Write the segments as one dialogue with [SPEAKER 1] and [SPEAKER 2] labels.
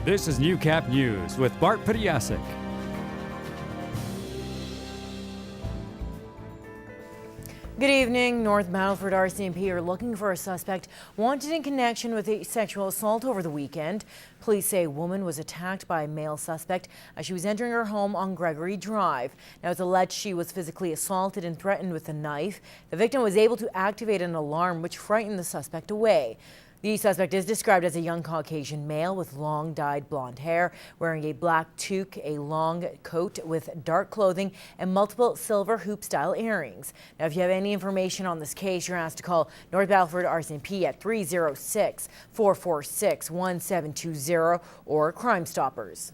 [SPEAKER 1] This is Newcap News with Bart Pediasic.
[SPEAKER 2] Good evening. North Battleford RCMP are looking for a suspect wanted in connection with a sexual assault over the weekend. Police say a woman was attacked by a male suspect as she was entering her home on Gregory Drive. Now, it's alleged she was physically assaulted and threatened with a knife. The victim was able to activate an alarm which frightened the suspect away. The suspect is described as a young Caucasian male with long dyed blonde hair, wearing a black toque, a long coat with dark clothing, and multiple silver hoop-style earrings. Now, if you have any information on this case, you're asked to call North Battleford RCMP at 306-446-1720 or CRIMESTOPPERS.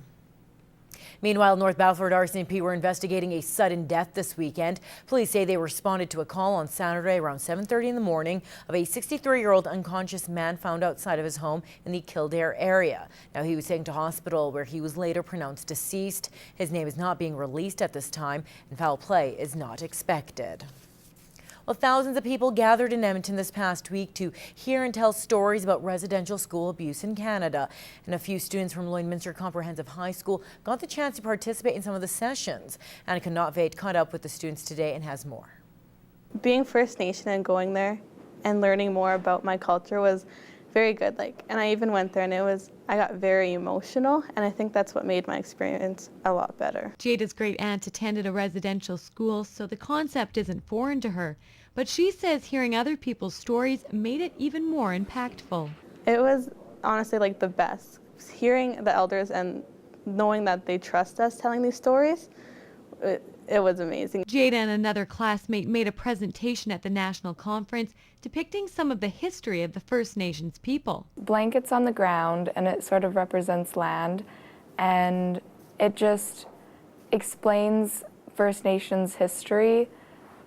[SPEAKER 2] Meanwhile, North Battleford RCMP were investigating a sudden death this weekend. Police say they responded to a call on Saturday around 7:30 in the morning of a 63-year-old unconscious man found outside of his home in the Kildare area. Now, he was taken to hospital where he was later pronounced deceased. His name is not being released at this time, and foul play is not expected. Well, thousands of people gathered in Edmonton this past week to hear and tell stories about residential school abuse in Canada. And a few students from Lloydminster Comprehensive High School got the chance to participate in some of the sessions. Annika Notveit caught up with the students today and has more.
[SPEAKER 3] Being First Nation and going there and learning more about my culture was very good. And I even went there and I got very emotional, and I think that's what made my experience a lot better.
[SPEAKER 4] Jaida's great aunt attended a residential school, so the concept isn't foreign to her. But she says hearing other people's stories made it even more impactful.
[SPEAKER 3] It was honestly the best. Hearing the elders and knowing that they trust us telling these stories, it was amazing.
[SPEAKER 4] Jaida and another classmate made a presentation at the national conference depicting some of the history of the First Nations people.
[SPEAKER 5] Blankets on the ground, and it sort of represents land, and it just explains First Nations history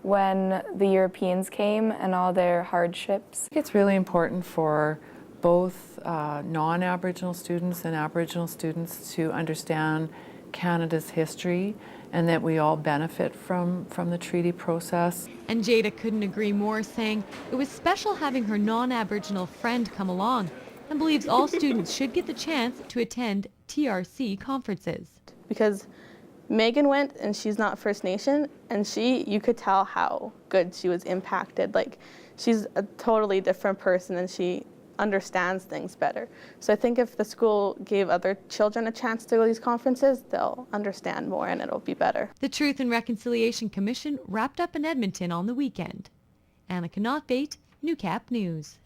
[SPEAKER 5] when the Europeans came and all their hardships.
[SPEAKER 6] It's really important for both non-Aboriginal students and Aboriginal students to understand Canada's history and that we all benefit from the treaty process.
[SPEAKER 4] And Jaida couldn't agree more, saying it was special having her non-Aboriginal friend come along and believes all students should get the chance to attend TRC conferences.
[SPEAKER 3] Because Megan went and she's not First Nation, and you could tell how good she was impacted. She's a totally different person and she understands things better. So I think if the school gave other children a chance to go to these conferences, they'll understand more and it'll be better.
[SPEAKER 4] The Truth and Reconciliation Commission wrapped up in Edmonton on the weekend. Annika Notveit, Newcap News.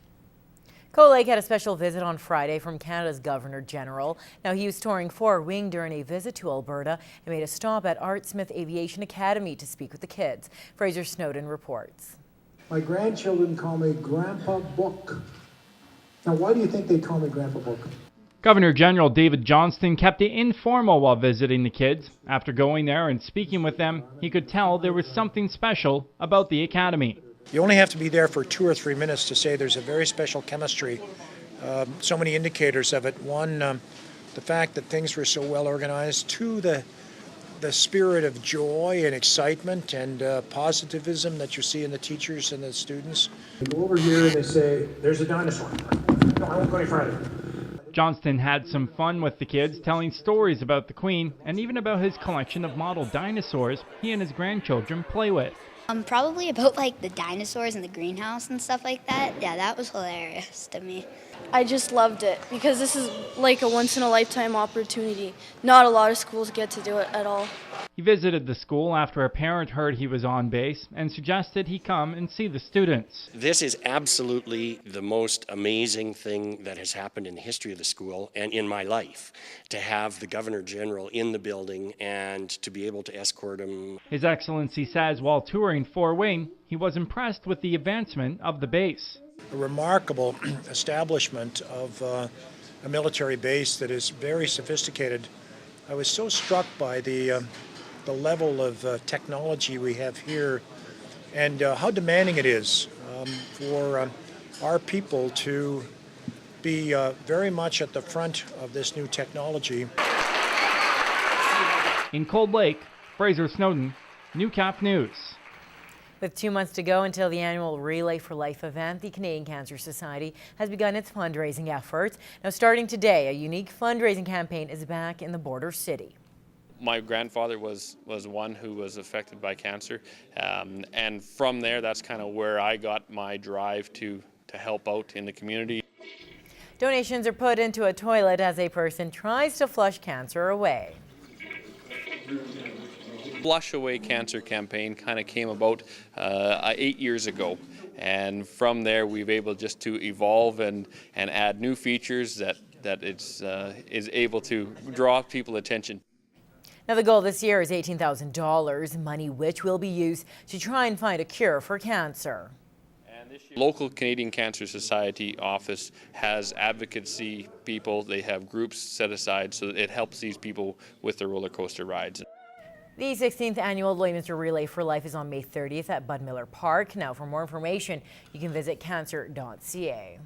[SPEAKER 2] Cold Lake had a special visit on Friday from Canada's Governor General. Now, he was touring Fort Wing during a visit to Alberta and made a stop at Art Smith Aviation Academy to speak with the kids. Fraser Snowden reports.
[SPEAKER 7] My grandchildren call me Grandpa Book. Now, why do you think they call me Grandpa Book?
[SPEAKER 8] Governor General David Johnston kept it informal while visiting the kids. After going there and speaking with them, he could tell there was something special about the academy.
[SPEAKER 9] You only have to be there for 2 or 3 minutes to say there's a very special chemistry. So many indicators of it. One, the fact that things were so well organized. Two, the spirit of joy and excitement and positivism that you see in the teachers and the students.
[SPEAKER 7] They go over here and they say, there's a dinosaur. No, I won't go any farther.
[SPEAKER 8] Johnston had some fun with the kids, telling stories about the Queen and even about his collection of model dinosaurs he and his grandchildren play with.
[SPEAKER 10] Probably about the dinosaurs in the greenhouse and stuff like that. Yeah, that was hilarious to me.
[SPEAKER 11] I just loved it because this is a once-in-a-lifetime opportunity. Not a lot of schools get to do it at all.
[SPEAKER 8] He visited the school after a parent heard he was on base and suggested he come and see the students.
[SPEAKER 12] This is absolutely the most amazing thing that has happened in the history of the school and in my life, to have the Governor General in the building and to be able to escort him.
[SPEAKER 8] His Excellency says while touring Fort Wing, he was impressed with the advancement of the base.
[SPEAKER 9] A remarkable establishment of a military base that is very sophisticated. I was so struck by the level of technology we have here and how demanding it is for our people to be very much at the front of this new technology.
[SPEAKER 8] In Cold Lake, Fraser Snowden, Newcap News.
[SPEAKER 2] With 2 months to go until the annual Relay for Life event, the Canadian Cancer Society has begun its fundraising efforts. Now, starting today, a unique fundraising campaign is back in the border city.
[SPEAKER 13] My grandfather was one who was affected by cancer, and from there, that's kind of where I got my drive to help out in the community.
[SPEAKER 2] Donations are put into a toilet as a person tries to flush cancer away.
[SPEAKER 13] Flush Away Cancer campaign kind of came about 8 years ago, and from there we've able just to evolve and add new features that is able to draw people attention.
[SPEAKER 2] Now, the goal this year is $18,000, money which will be used to try and find a cure for cancer.
[SPEAKER 13] Local Canadian Cancer Society office has advocacy people. They have groups set aside so that it helps these people with their roller coaster rides.
[SPEAKER 2] The 16th annual Lloydminster Relay for Life is on May 30th at Bud Miller Park. Now, for more information, you can visit cancer.ca.